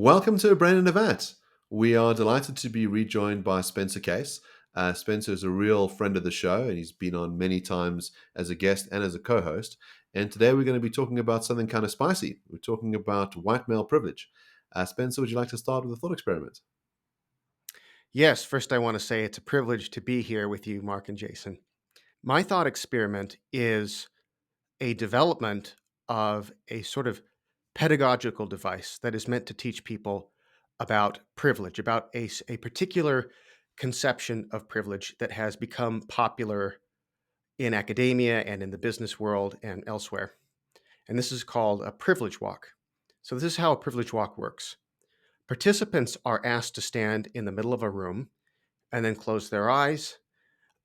Welcome to Brandon Avant. We are delighted to be rejoined by Spencer Case. Spencer is a real friend of the show, and he's been on many times as a guest and as a co-host. And today we're going to be talking about something kind of spicy. We're talking about white male privilege. Spencer, would you like to start with a thought experiment? Yes, first I want to say it's a privilege to be here with you, Mark and Jason. My thought experiment is a development of a sort of pedagogical device that is meant to teach people about privilege, about a particular conception of privilege that has become popular in academia and in the business world and elsewhere. And this is called a privilege walk. So, this is how a privilege walk works. Participants are asked to stand in the middle of a room and then close their eyes,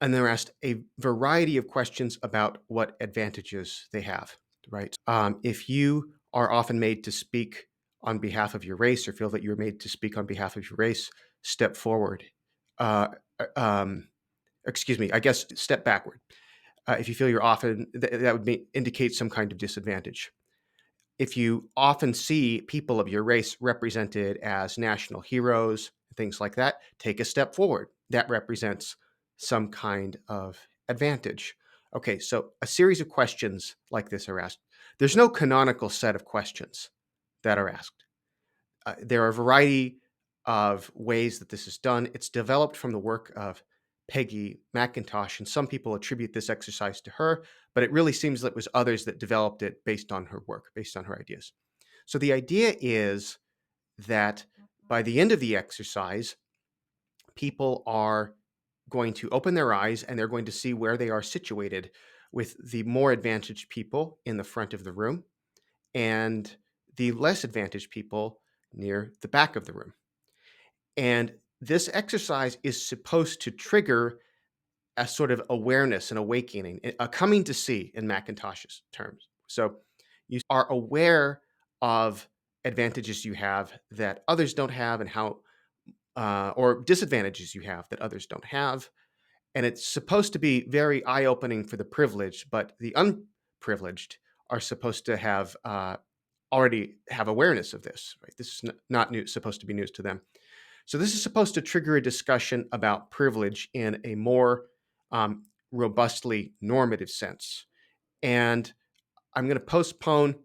and they're asked a variety of questions about what advantages they have, right? If you are often made to speak on behalf of your race or feel that you're made to speak on behalf of your race, step forward. Uh, um, Excuse me, I guess step backward. If you feel you're often, that would indicate some kind of disadvantage. If you often see people of your race represented as national heroes, things like that, take a step forward. That represents some kind of advantage. Okay, so a series of questions like this are asked. There's no canonical set of questions that are asked. There are a variety of ways that this is done. It's developed from the work of Peggy McIntosh, and some people attribute this exercise to her, but it really seems that it was others that developed it based on her work, based on her ideas. So the idea is that by the end of the exercise, people are going to open their eyes and they're going to see where they are situated with the more advantaged people in the front of the room and the less advantaged people near the back of the room. And this exercise is supposed to trigger a sort of awareness, an awakening, a coming to see in Macintosh's terms. So you are aware of advantages you have that others don't have, and how, or disadvantages you have that others don't have. And it's supposed to be very eye opening for the privileged, but the unprivileged are supposed to have already have awareness of this. Right? This is not new, supposed to be news to them. So this is supposed to trigger a discussion about privilege in a more robustly normative sense. And I'm going to postpone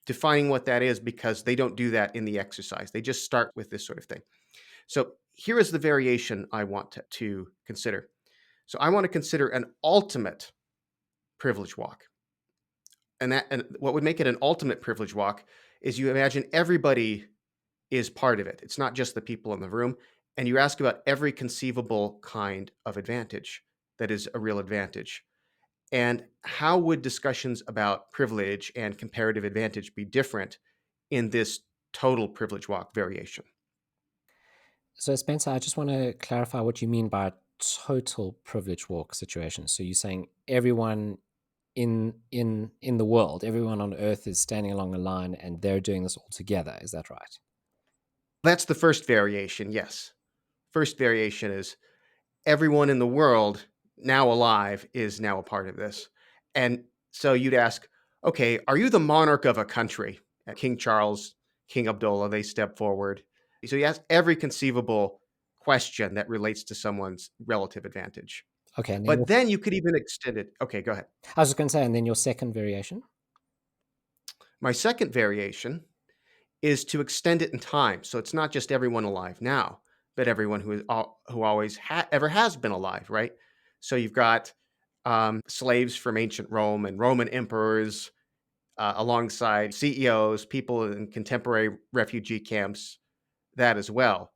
defining what that is because they don't do that in the exercise. They just start with this sort of thing. So here is the variation I want to consider. So I want to consider an ultimate privilege walk. And what would make it an ultimate privilege walk is you imagine everybody is part of it. It's not just the people in the room. And you ask about every conceivable kind of advantage that is a real advantage. And how would discussions about privilege and comparative advantage be different in this total privilege walk variation? So, Spencer, I just want to clarify what you mean by total privilege walk situation. So, you're saying everyone in the world, everyone on Earth is standing along a line, and they're doing this all together. Is that right? That's the first variation, yes. First variation is everyone in the world now alive is now a part of this. And so you'd ask, okay, are you the monarch of a country? King Charles, King Abdullah, they step forward. So you ask every conceivable question that relates to someone's relative advantage. Okay, and then But then you could even extend it. Okay, go ahead. I was just going to say, and then your second variation. My second variation is to extend it in time. So it's not just everyone alive now, but everyone who always ever has been alive, right? So you've got slaves from ancient Rome and Roman emperors alongside CEOs, people in contemporary refugee camps, that as well.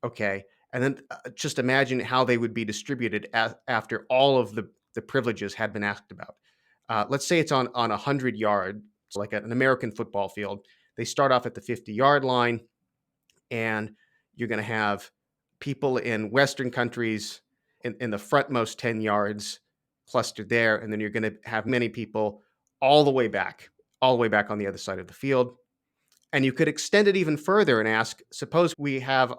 Okay. And then just imagine how they would be distributed after all of the privileges had been asked about. Let's say it's on 100 yard, like an American football field. They start off at the 50-yard line, and you're going to have people in Western countries in the frontmost 10 yards clustered there. And then you're going to have many people all the way back, all the way back on the other side of the field. And you could extend it even further and ask, suppose we have,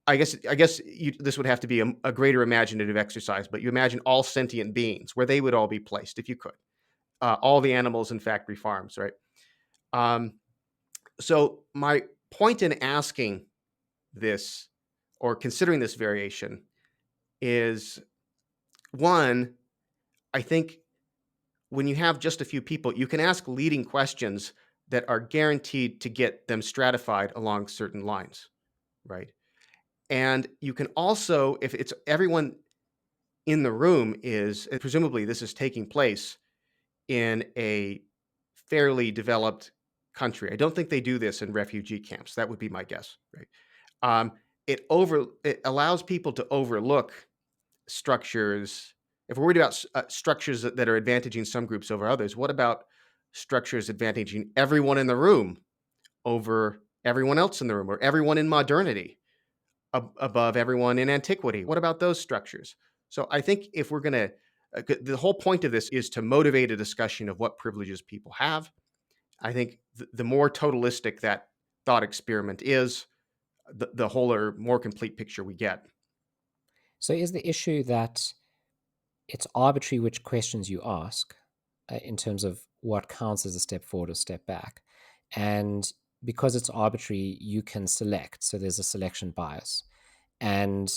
this would have to be a greater imaginative exercise, but you imagine all sentient beings, where they would all be placed if you could. All the animals in factory farms, right? So my point in asking this or considering this variation is, one, I think when you have just a few people, you can ask leading questions that are guaranteed to get them stratified along certain lines, right? And you can also, if it's everyone in the room is, and presumably this is taking place in a fairly developed country. I don't think they do this in refugee camps. That would be my guess, right? Um, it allows people to overlook structures. If we're worried about structures that are advantaging some groups over others, what about structures advantaging everyone in the room over everyone else in the room, or everyone in modernity above everyone in antiquity? What about those structures? So I think if we're going to, the whole point of this is to motivate a discussion of what privileges people have. I think the more totalistic that thought experiment is, the wholer, more complete picture we get. So is the issue that it's arbitrary which questions you ask in terms of what counts as a step forward or step back? And because it's arbitrary, you can select. So there's a selection bias. And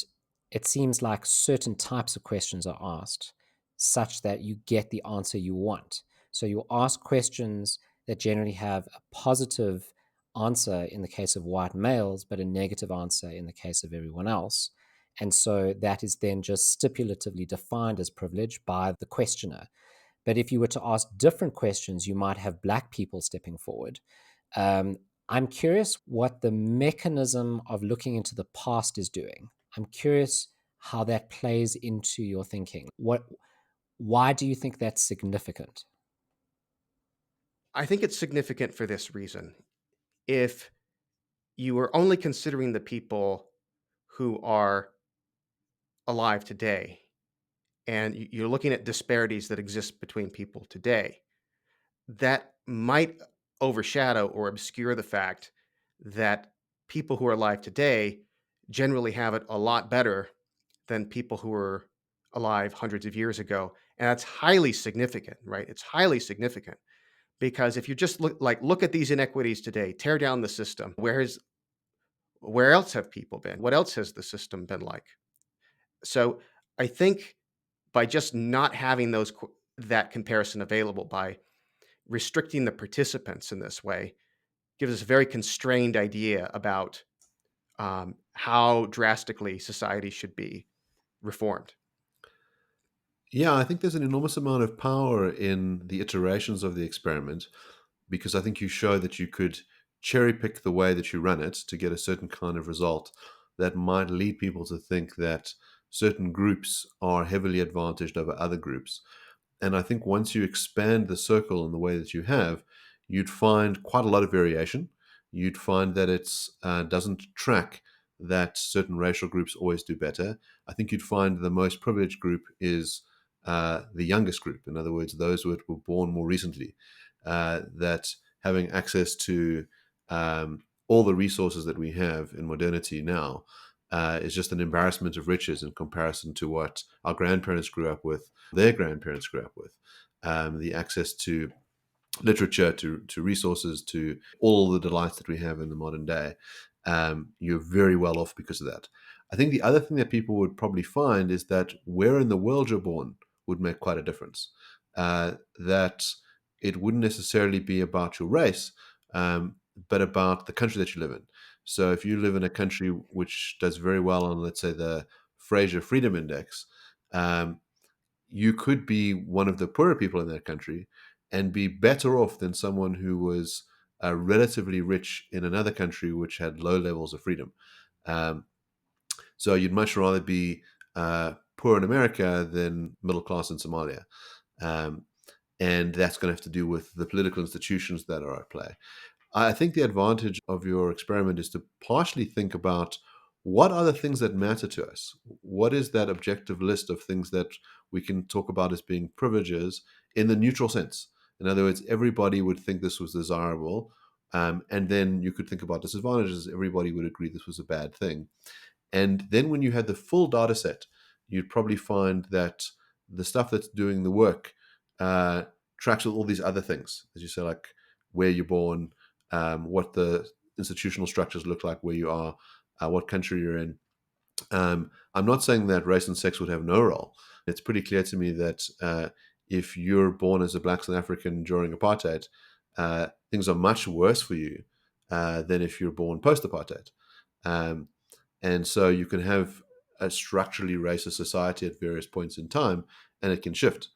it seems like certain types of questions are asked such that you get the answer you want. So you ask questions that generally have a positive answer in the case of white males, but a negative answer in the case of everyone else. And so that is then just stipulatively defined as privilege by the questioner. But if you were to ask different questions, you might have black people stepping forward. Um, I'm curious what the mechanism of looking into the past is doing. I'm curious how that plays into your thinking. Why do you think that's significant? I think it's significant for this reason. If you are only considering the people who are alive today, and you're looking at disparities that exist between people today, that might overshadow or obscure the fact that people who are alive today generally have it a lot better than people who were alive hundreds of years ago. And that's highly significant, right? It's highly significant because if you just look at these inequities today, tear down the system, where else have people been? What else has the system been like? So I think by just not having that comparison available, by restricting the participants in this way, gives us a very constrained idea about how drastically society should be reformed. Yeah, I think there's an enormous amount of power in the iterations of the experiment because I think you show that you could cherry pick the way that you run it to get a certain kind of result that might lead people to think that certain groups are heavily advantaged over other groups. And I think once you expand the circle in the way that you have, you'd find quite a lot of variation. You'd find that it doesn't track that certain racial groups always do better. I think you'd find the most privileged group is the youngest group. In other words, those who were born more recently, that having access to all the resources that we have in modernity now is just an embarrassment of riches in comparison to what our grandparents grew up with, their grandparents grew up with. The access to literature, to resources, to all the delights that we have in the modern day, you're very well off because of that. I think the other thing that people would probably find is that where in the world you're born would make quite a difference. That it wouldn't necessarily be about your race, but about the country that you live in. So if you live in a country which does very well on, let's say, the Fraser Freedom Index, um, you could be one of the poorer people in that country and be better off than someone who was relatively rich in another country which had low levels of freedom. Um, so you'd much rather be poor in America than middle class in Somalia. Um, and that's going to have to do with the political institutions that are at play. I think the advantage of your experiment is to partially think about what are the things that matter to us? What is that objective list of things that we can talk about as being privileges in the neutral sense? In other words, everybody would think this was desirable. And then you could think about disadvantages. Everybody would agree this was a bad thing. And then when you had the full data set, you'd probably find that the stuff that's doing the work tracks with all these other things, as you say, like where you're born, what the institutional structures look like where you are, what country you're in. I'm not saying that race and sex would have no role. It's pretty clear to me that if you're born as a black South African during apartheid, things are much worse for you than if you're born post-apartheid. Um, and so you can have a structurally racist society at various points in time, and it can shift.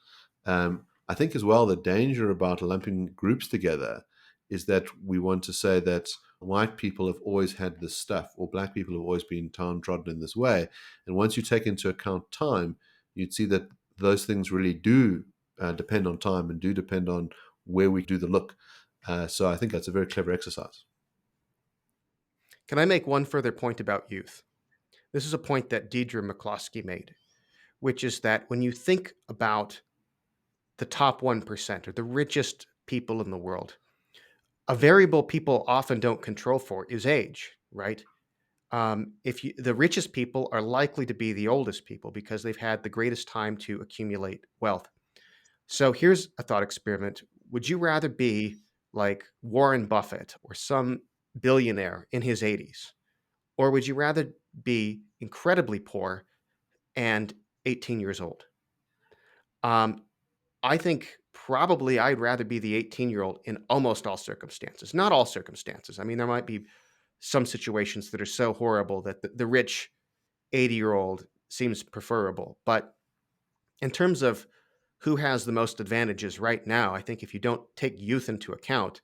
I think as well the danger about lumping groups together is that we want to say that white people have always had this stuff, or black people have always been downtrodden in this way. And once you take into account time, you'd see that those things really do depend on time and do depend on where we do the look. So I think that's a very clever exercise. Can I make one further point about youth? This is a point that Deidre McCloskey made, which is that when you think about the top 1% or the richest people in the world, a variable people often don't control for is age, right? The richest people are likely to be the oldest people because they've had the greatest time to accumulate wealth. So here's a thought experiment. Would you rather be like Warren Buffett or some billionaire in his 80s? Or would you rather be incredibly poor and 18 years old? Um, I think probably I'd rather be the 18-year-old in almost all circumstances. Not all circumstances. I mean, there might be some situations that are so horrible that the rich 80-year-old seems preferable. But in terms of who has the most advantages right now, I think if you don't take youth into account,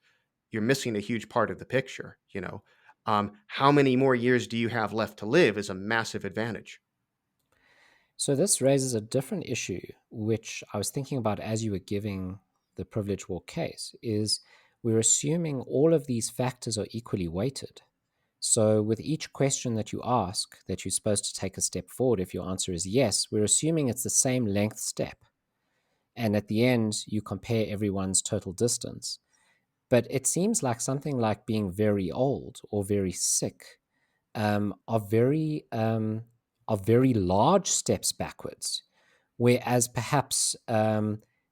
you're missing a huge part of the picture. How many more years do you have left to live is a massive advantage. So this raises a different issue, which I was thinking about as you were giving the privilege war case, is we're assuming all of these factors are equally weighted. So with each question that you ask that you're supposed to take a step forward, if your answer is yes, we're assuming it's the same length step. And at the end, you compare everyone's total distance. But it seems like something like being very old or very sick are very large steps backwards, whereas perhaps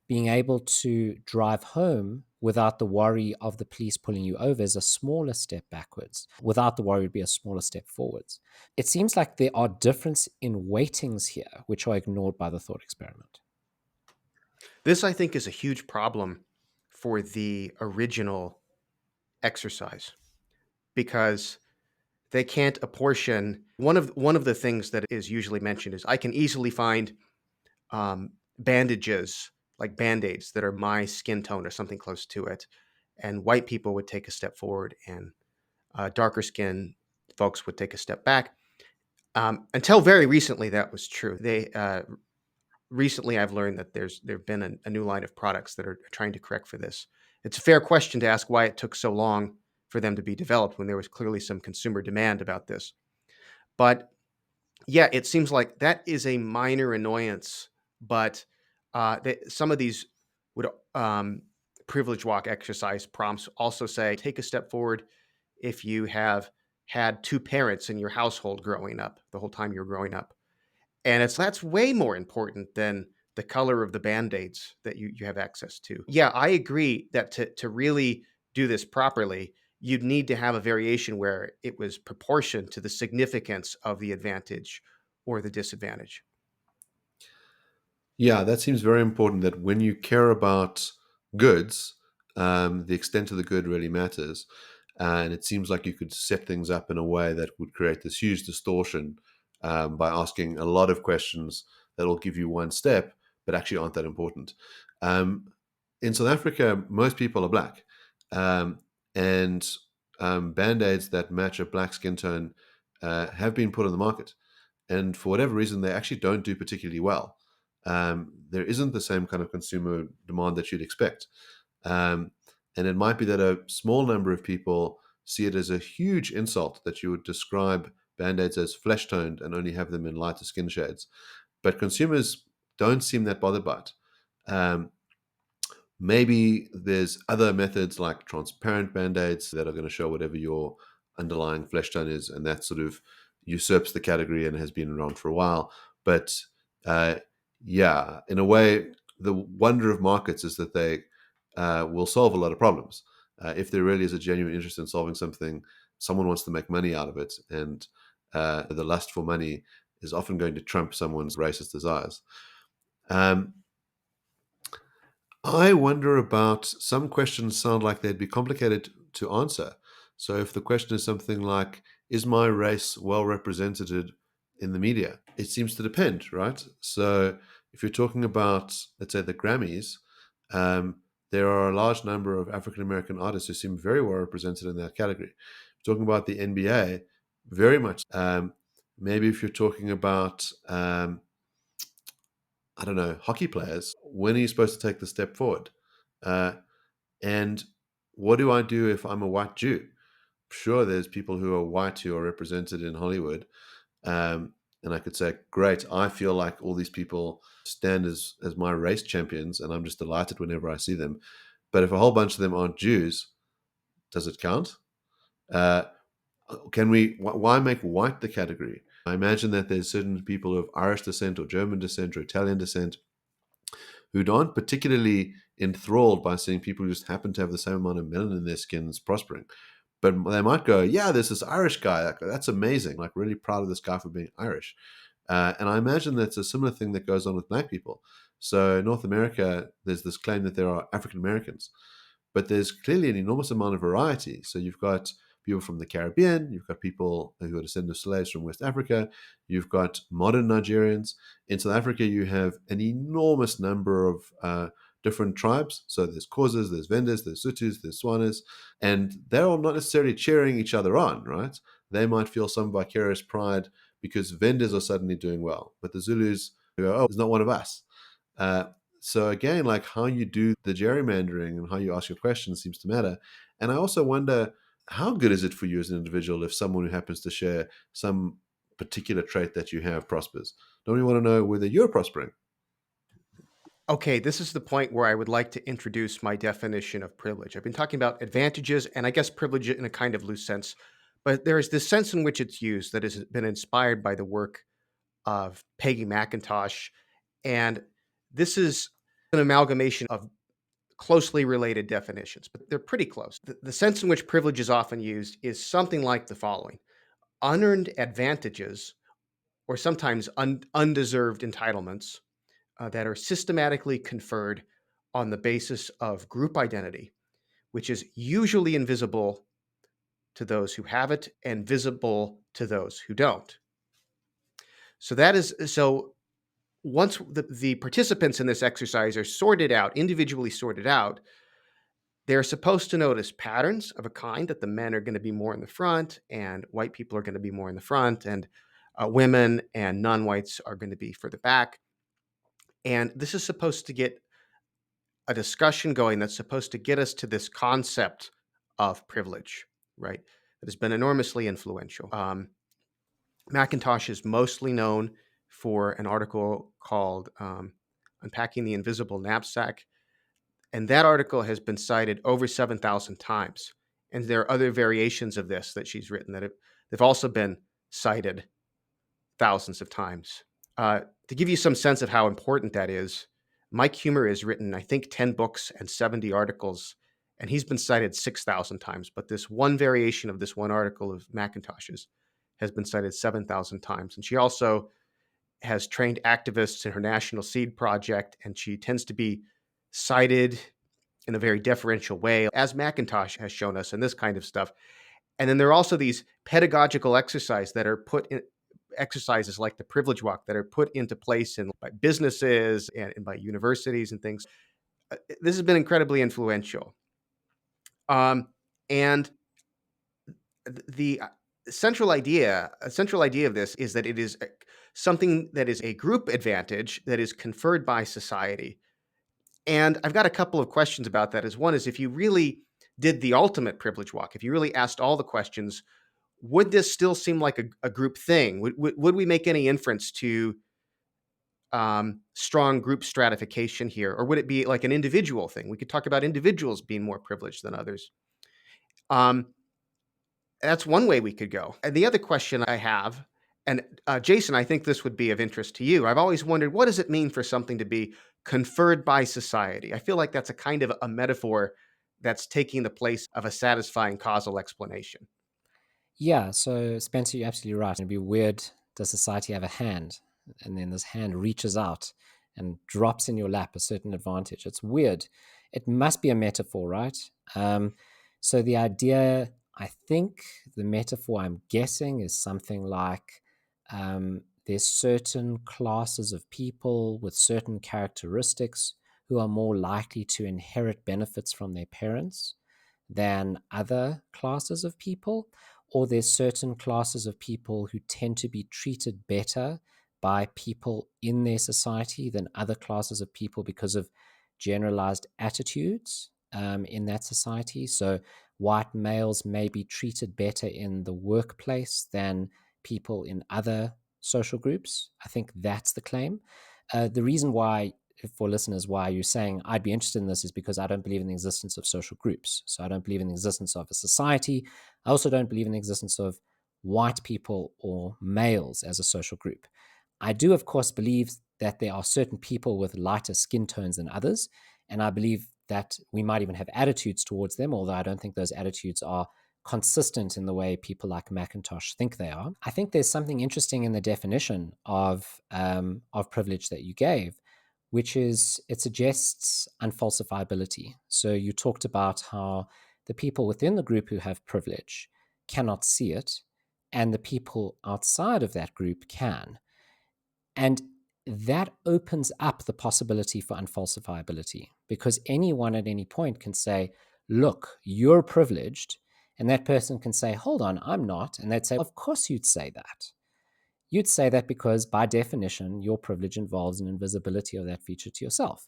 being able to drive home without the worry of the police pulling you over is a smaller step backwards. Without the worry would be a smaller step forwards. It seems like there are differences in weightings here, which are ignored by the thought experiment. This, I think, is a huge problem for the original exercise because they can't apportion. One of the things that is usually mentioned is I can easily find bandages like band-aids that are my skin tone or something close to it, and white people would take a step forward and darker skin folks would take a step back. Until very recently, that was true. Recently, I've learned that there've been a new line of products that are trying to correct for this. It's a fair question to ask why it took so long for them to be developed when there was clearly some consumer demand about this. But yeah, it seems like that is a minor annoyance, but some of these would privilege walk exercise prompts also say take a step forward if you have had two parents in your household growing up the whole time you're growing up. And that's way more important than the color of the band-aids that you have access to. Yeah, I agree that to really do this properly, you'd need to have a variation where it was proportioned to the significance of the advantage or the disadvantage. Yeah, that seems very important that when you care about goods, the extent of the good really matters. And it seems like you could set things up in a way that would create this huge distortion by asking a lot of questions that will give you one step, but actually aren't that important. Um, in South Africa, most people are black. Um, and band aids that match a black skin tone have been put on the market. And for whatever reason, they actually don't do particularly well. There isn't the same kind of consumer demand that you'd expect. Um, and it might be that a small number of people see it as a huge insult that you would describe band-aids as flesh toned and only have them in lighter skin shades. But consumers don't seem that bothered by it. Um, Maybe there's other methods like transparent band-aids that are going to show whatever your underlying flesh tone is, and that sort of usurps the category and has been around for a while. But uh, yeah, in a way, the wonder of markets is that they will solve a lot of problems. If there really is a genuine interest in solving something, someone wants to make money out of it, and the lust for money is often going to trump someone's racist desires. Um, I wonder about some questions sound like they'd be complicated to answer. So if the question is something like, is my race well represented in the media? It seems to depend, right? So if you're talking about, let's say, the Grammys, um, there are a large number of African American artists who seem very well represented in that category. Talking about the NBA, very much. Maybe if you're talking about I don't know, hockey players, when are you supposed to take the step forward? Uh, and what do I do if I'm a white Jew? Sure, there's people who are white who are represented in Hollywood. And I could say, great, I feel like all these people stand as my race champions, and I'm just delighted whenever I see them. But if a whole bunch of them aren't Jews, does it count? Uh, why make white the category? I imagine that there's certain people of Irish descent or German descent or Italian descent who aren't particularly enthralled by seeing people who just happen to have the same amount of melanin in their skins prospering. But they might go, yeah, there's this Irish guy. That's amazing. Like, really proud of this guy for being Irish. And I imagine that's a similar thing that goes on with black people. So in North America, there's this claim that there are African Americans, but there's clearly an enormous amount of variety. So you've got people from the Caribbean, you've got people who are descended of slaves from West Africa, you've got modern Nigerians. In South Africa, you have an enormous number of different tribes. So there's Xhosas, there's Vendas, there's Sutus, there's Swanas, and they're all not necessarily cheering each other on, right? They might feel some vicarious pride because Vendas are suddenly doing well, but the Zulus go, oh, it's not one of us. Uh, so again, like how you do the gerrymandering and how you ask your questions seems to matter. And I also wonder, how good is it for you as an individual if someone who happens to share some particular trait that you have prospers? Don't you want to know whether you're prospering? Okay, this is the point where I would like to introduce my definition of privilege. I've been talking about advantages and I guess privilege in a kind of loose sense, but there is this sense in which it's used that has been inspired by the work of Peggy McIntosh. And this is an amalgamation of closely related definitions, but they're pretty close. The sense in which privilege is often used is something like the following: unearned advantages, or sometimes undeserved entitlements, that are systematically conferred on the basis of group identity, which is usually invisible to those who have it and visible to those who don't. So once the participants in this exercise are sorted out, individually sorted out, they're supposed to notice patterns of a kind that the men are going to be more in the front and white people are going to be more in the front, and women and non-whites are going to be further back. And this is supposed to get a discussion going that's supposed to get us to this concept of privilege, right? That has been enormously influential. Macintosh is mostly known for an article called Unpacking the Invisible Knapsack. And that article has been cited over 7,000 times. And there are other variations of this that she's written they've also been cited thousands of times. To give you some sense of how important that is, Mike Humer has written, I think, 10 books and 70 articles, and he's been cited 6,000 times. But this one variation of this one article of Macintosh's has been cited 7,000 times. And she also has trained activists in her National Seed Project, and she tends to be cited in a very deferential way, as Macintosh has shown us in this kind of stuff. And then there are also these pedagogical exercises that are put in, exercises like the privilege walk, that are put into place by businesses and by universities and things. This has been incredibly influential. And the central idea of this is that it is something that is a group advantage that is conferred by society. And I've got a couple of questions about that. As one is, if you really did the ultimate privilege walk, if you really asked all the questions, would this still seem like a group thing? Would we make any inference to strong group stratification here? Or would it be like an individual thing? We could talk about individuals being more privileged than others. That's one way we could go. And the other question I have, and Jason, I think this would be of interest to you. I've always wondered, what does it mean for something to be conferred by society? I feel like that's a kind of a metaphor that's taking the place of a satisfying causal explanation. Yeah, so Spencer, you're absolutely right. It'd be weird. Does society have a hand? And then this hand reaches out and drops in your lap a certain advantage. It's weird. It must be a metaphor, right? Um, so the idea, I think the metaphor I'm guessing is something like there's certain classes of people with certain characteristics who are more likely to inherit benefits from their parents than other classes of people, or there's certain classes of people who tend to be treated better by people in their society than other classes of people because of generalized attitudes in that society. So, white males may be treated better in the workplace than people in other social groups. I think that's the claim. The reason why, for listeners, why you're saying I'd be interested in this is because I don't believe in the existence of social groups. So I don't believe in the existence of a society. I also don't believe in the existence of white people or males as a social group. I do, of course, believe that there are certain people with lighter skin tones than others. And I believe that we might even have attitudes towards them, although I don't think those attitudes are consistent in the way people like Macintosh think they are. I think there's something interesting in the definition of privilege that you gave, which is it suggests unfalsifiability. So you talked about how the people within the group who have privilege cannot see it, and the people outside of that group can. And that opens up the possibility for unfalsifiability because anyone at any point can say, look, you're privileged. And that person can say, hold on, I'm not. And they'd say, of course you'd say that. You'd say that because by definition, your privilege involves an invisibility of that feature to yourself.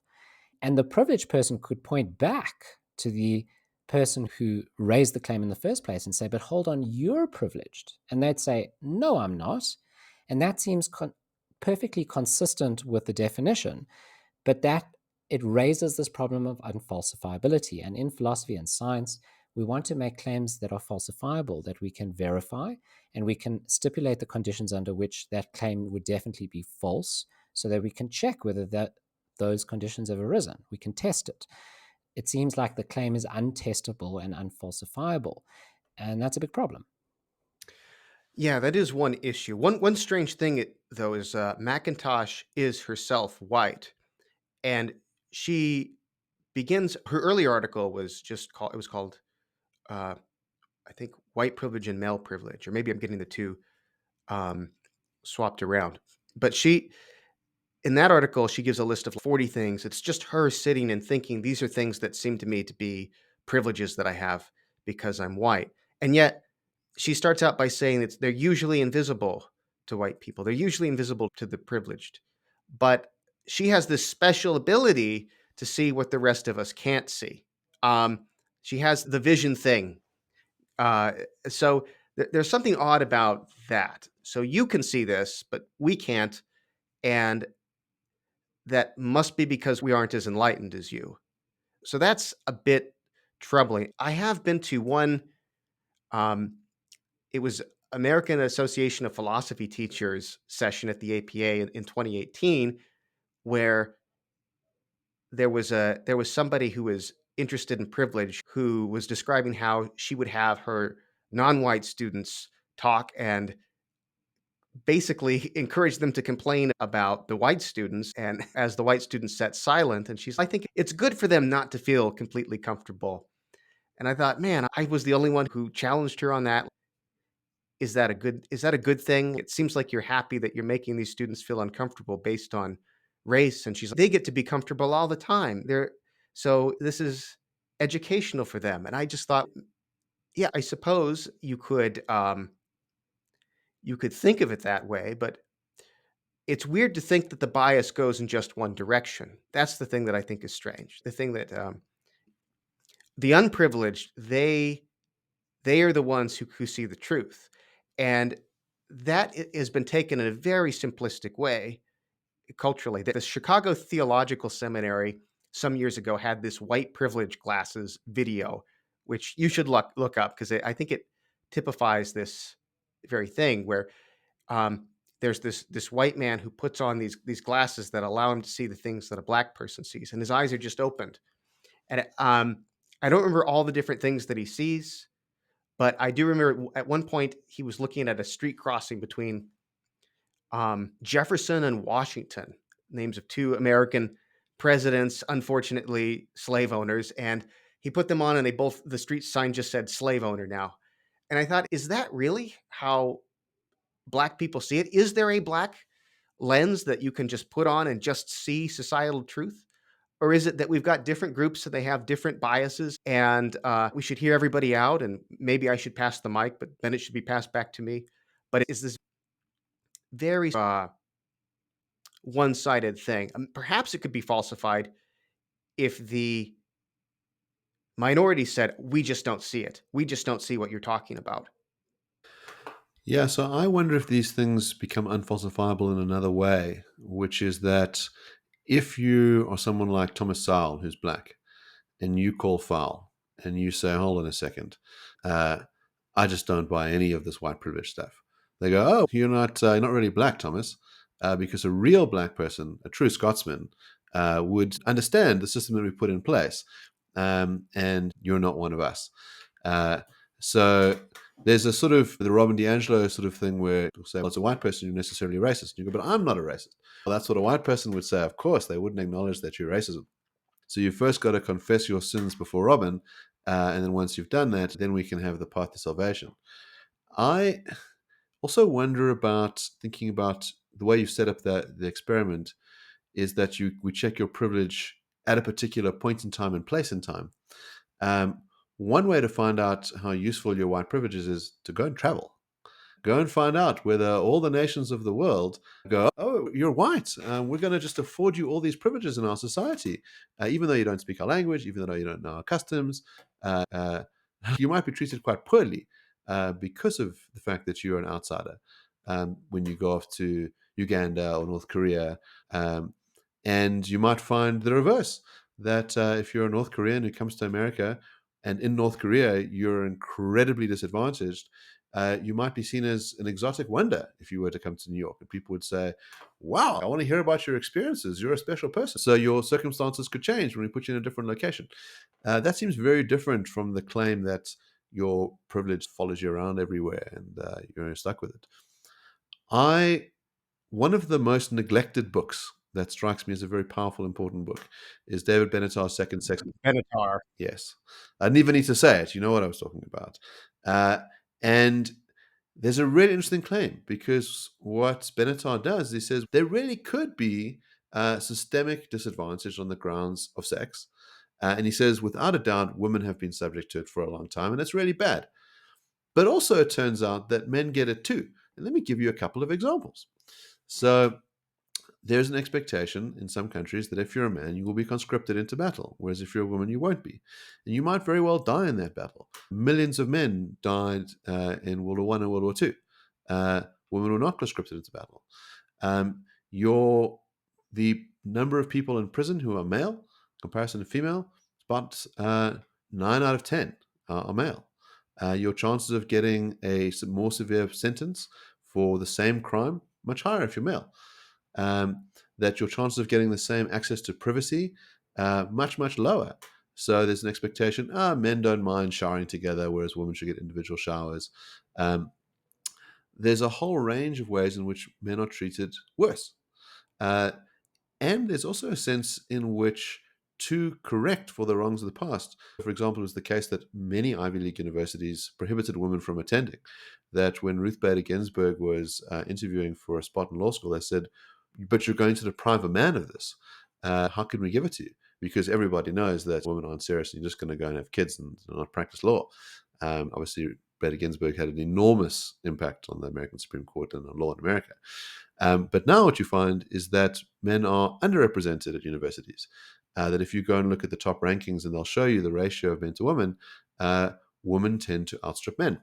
And the privileged person could point back to the person who raised the claim in the first place and say, but hold on, you're privileged. And they'd say, no, I'm not. And that seems perfectly consistent with the definition, but that it raises this problem of unfalsifiability. And in philosophy and science, we want to make claims that are falsifiable, that we can verify, and we can stipulate the conditions under which that claim would definitely be false so that we can check whether those conditions have arisen. We can test it. It seems like the claim is untestable and unfalsifiable, and that's a big problem. Yeah, that is one issue. One strange thing, though, is Macintosh is herself white, and she begins her earlier article was just called it was called uh, I think white privilege and male privilege, or maybe I'm getting the two um, swapped around. But she in that article she gives a list of 40 things. It's just her sitting and thinking these are things that seem to me to be privileges that I have because I'm white, and yet she starts out by saying that they're usually invisible to white people. They're usually invisible to the privileged. But she has this special ability to see what the rest of us can't see. Um, she has the vision thing. Uh, so there's something odd about that. So you can see this, but we can't. And that must be because we aren't as enlightened as you. So that's a bit troubling. I have been to one um, it was American Association of Philosophy Teachers session at the APA in 2018, where there was somebody who was interested in privilege who was describing how she would have her non-white students talk and basically encourage them to complain about the white students. And as the white students sat silent, and I think it's good for them not to feel completely comfortable. And I thought, man, I was the only one who challenged her on that. Is that a good thing? It seems like you're happy that you're making these students feel uncomfortable based on race. And she's like, they get to be comfortable all the time. So this is educational for them. And I just thought, yeah, I suppose you could think of it that way, but it's weird to think that the bias goes in just one direction. That's the thing that I think is strange. The thing that the unprivileged, they are the ones who see the truth. And that has been taken in a very simplistic way culturally. The Chicago Theological Seminary some years ago had this white privilege glasses video, which you should look up because I think it typifies this very thing where um, there's this white man who puts on these glasses that allow him to see the things that a black person sees, and his eyes are just opened. And I don't remember all the different things that he sees, But I do remember at one point he was looking at a street crossing between Jefferson and Washington, names of two American presidents, unfortunately slave owners, and he put them on, and the street sign just said slave owner now. And I thought, is that really how Black people see it? Is there a Black lens that you can just put on and just see societal truth? Or is it that we've got different groups, so they have different biases, and we should hear everybody out, and maybe I should pass the mic, but then it should be passed back to me? But it's this very one-sided thing. Perhaps it could be falsified if the minority said, "We just don't see it. We just don't see what you're talking about." Yeah, so I wonder if these things become unfalsifiable in another way, which is that if you are someone like Thomas Sowell, who's black, and you call foul and you say, hold on a second, I just don't buy any of this white privilege stuff. They go, oh, you're not really black, Thomas, because a real black person, a true Scotsman, would understand the system that we put in place, and you're not one of us. So there's a sort of the Robin DiAngelo sort of thing where people say, well, it's a white person, you're necessarily racist. And you go, but I'm not a racist. Well, that's what a white person would say. Of course, they wouldn't acknowledge that you're racism. So you first got to confess your sins before Robin, and then once you've done that, then we can have the path to salvation. I also wonder about thinking about the way you've set up the experiment is that we check your privilege at a particular point in time and place in time. Um, One way to find out how useful your white privilege is to go and travel. Go and find out whether all the nations of the world go, oh, you're white. We're going to just afford you all these privileges in our society. Even though you don't speak our language, even though you don't know our customs, you might be treated quite poorly because of the fact that you're an outsider when you go off to Uganda or North Korea. And you might find the reverse, that if you're a North Korean who comes to America and in North Korea you're incredibly disadvantaged, you might be seen as an exotic wonder if you were to come to New York. And people would say, wow, I want to hear about your experiences. You're a special person. So your circumstances could change when we put you in a different location. That seems very different from the claim that your privilege follows you around everywhere and you're stuck with it. One of the most neglected books that strikes me as a very powerful, important book is David Benatar's Second Sex. Benatar. Yes. I didn't even need to say it. You know what I was talking about. And there's a really interesting claim, because what Benatar does is he says there really could be systemic disadvantage on the grounds of sex. And he says, without a doubt, women have been subject to it for a long time, and it's really bad. But also it turns out that men get it too. And let me give you a couple of examples. So there's an expectation in some countries that if you're a man, you will be conscripted into battle, whereas if you're a woman, you won't be. And you might very well die in that battle. Millions of men died in World War One and World War Two. Women were not conscripted into battle. The number of people in prison who are male, in comparison to female, about 9 out of 10 are male. Your chances of getting a more severe sentence for the same crime, much higher if you're male. That your chances of getting the same access to privacy, much, much lower. So there's an expectation, men don't mind showering together, whereas women should get individual showers. There's a whole range of ways in which men are treated worse. And there's also a sense in which to correct for the wrongs of the past. For example, it was the case that many Ivy League universities prohibited women from attending. That when Ruth Bader Ginsburg was interviewing for a spot in law school, they said, but you're going to deprive a man of this. How can we give it to you? Because everybody knows that women aren't serious and you're just going to go and have kids and not practice law. Obviously, Bader Ginsburg had an enormous impact on the American Supreme Court and on law in America. But now what you find is that men are underrepresented at universities. That if you go and look at the top rankings and they'll show you the ratio of men to women, women tend to outstrip men.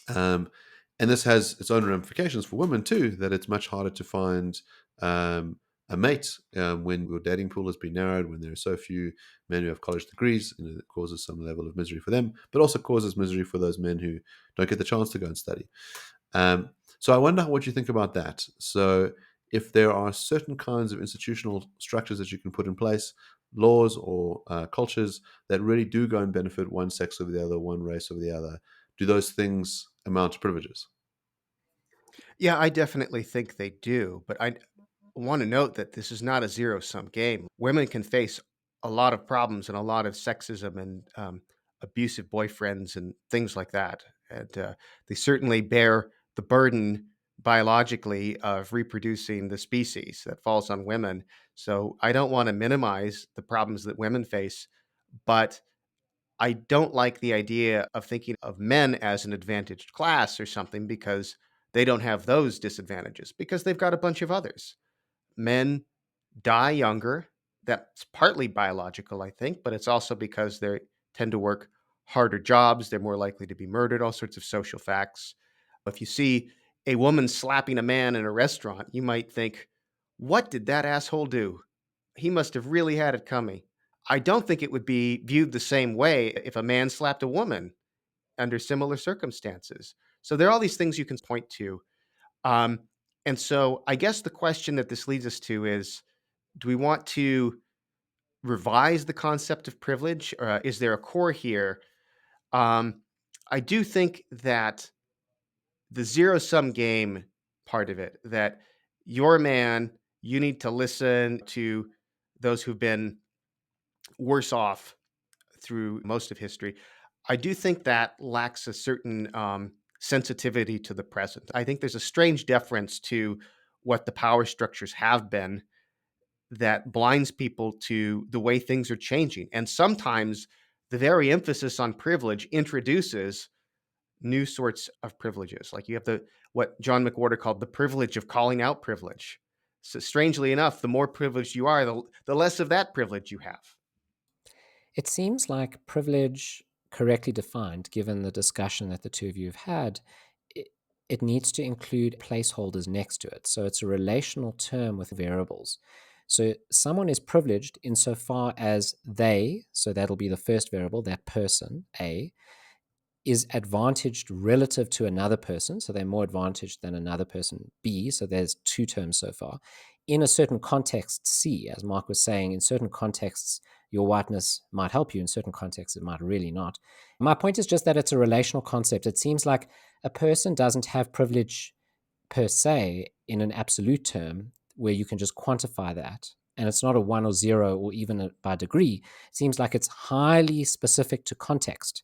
And this has its own ramifications for women too, that it's much harder to find a mate when your dating pool has been narrowed, when there are so few men who have college degrees. It causes some level of misery for them, but also causes misery for those men who don't get the chance to go and study. So I wonder what you think about that. So if there are certain kinds of institutional structures that you can put in place, laws or cultures that really do go and benefit one sex over the other, one race over the other, Do those things amount to privileges? Yeah, I definitely think they do, but I want to note that this is not a zero-sum game. Women can face a lot of problems and a lot of sexism and abusive boyfriends and things like that. And they certainly bear the burden biologically of reproducing the species that falls on women. So I don't want to minimize the problems that women face, but I don't like the idea of thinking of men as an advantaged class or something because they don't have those disadvantages because they've got a bunch of others. Men die younger. That's partly biological, I think, but it's also because they tend to work harder jobs. They're more likely to be murdered, all sorts of social facts. If you see a woman slapping a man in a restaurant, you might think, what did that asshole do? He must have really had it coming. I don't think it would be viewed the same way if a man slapped a woman under similar circumstances. So there are all these things you can point to. Um, and so I guess the question that this leads us to is, do we want to revise the concept of privilege? Or is there a core here? Um, I do think that the zero sum game part of it, that you're a man, you need to listen to those who've been worse off through most of history. I do think that lacks a certain sensitivity to the present. I think there's a strange deference to what the power structures have been that blinds people to the way things are changing. And sometimes the very emphasis on privilege introduces new sorts of privileges. Like you have the what John McWhorter called the privilege of calling out privilege. So strangely enough, the more privileged you are, the less of that privilege you have. It seems like privilege, correctly defined, given the discussion that the two of you have had, it, it needs to include placeholders next to it. So it's a relational term with variables. So someone is privileged insofar as they, so that'll be the first variable, that person, A, is advantaged relative to another person. So they're more advantaged than another person, B. So there's two terms so far. In a certain context, C, as Mark was saying, in certain contexts, your whiteness might help you. In certain contexts, it might really not. My point is just that it's a relational concept. It seems like a person doesn't have privilege per se in an absolute term where you can just quantify that. And it's not a one or zero or even by degree. It seems like it's highly specific to context.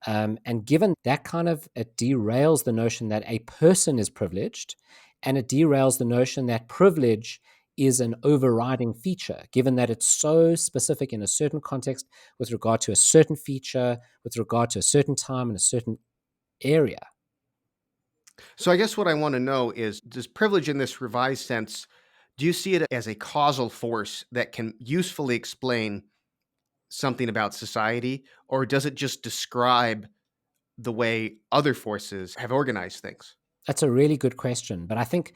And given that kind of, it derails the notion that a person is privileged, and it derails the notion that privilege is an overriding feature, given that it's so specific in a certain context with regard to a certain feature, with regard to a certain time and a certain area. So I guess what I want to know is, does privilege in this revised sense, do you see it as a causal force that can usefully explain something about society, or does it just describe the way other forces have organized things? That's a really good question. But I think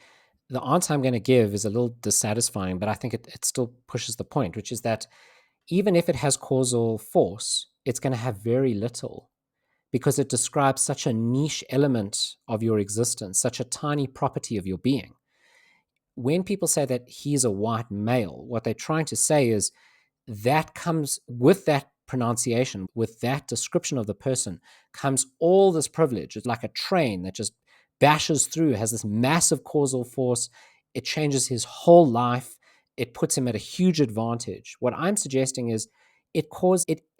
the answer I'm going to give is a little dissatisfying, but I think it still pushes the point, which is that even if it has causal force, it's going to have very little because it describes such a niche element of your existence, such a tiny property of your being. When people say that he's a white male, what they're trying to say is that comes with that pronunciation, with that description of the person, comes all this privilege. It's like a train that just bashes through, has this massive causal force. It changes his whole life. It puts him at a huge advantage. What I'm suggesting is it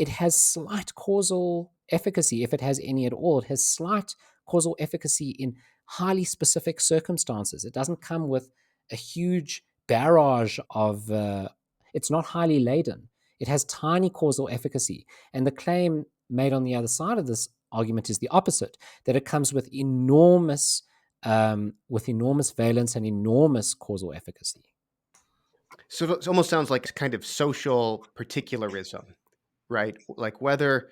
has slight causal efficacy, if it has any at all. It has slight causal efficacy in highly specific circumstances. It doesn't come with a huge barrage of it's not highly laden. It has tiny causal efficacy. And the claim made on the other side of this argument is the opposite, that it comes with enormous valence and enormous causal efficacy. So it almost sounds like kind of social particularism, right? Like whether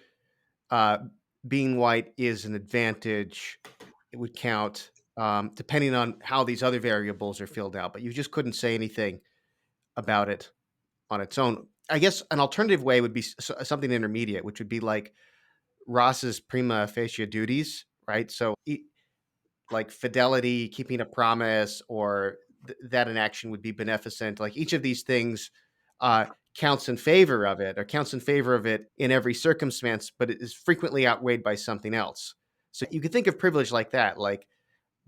uh, being white is an advantage, it would count depending on how these other variables are filled out. But you just couldn't say anything about it on its own. I guess an alternative way would be something intermediate, which would be like Ross's prima facie duties, right? So, like fidelity, keeping a promise, or that an action would be beneficent. Like each of these things uh, counts in favor of it, or counts in favor of it in every circumstance, but it is frequently outweighed by something else. So you can think of privilege like that, like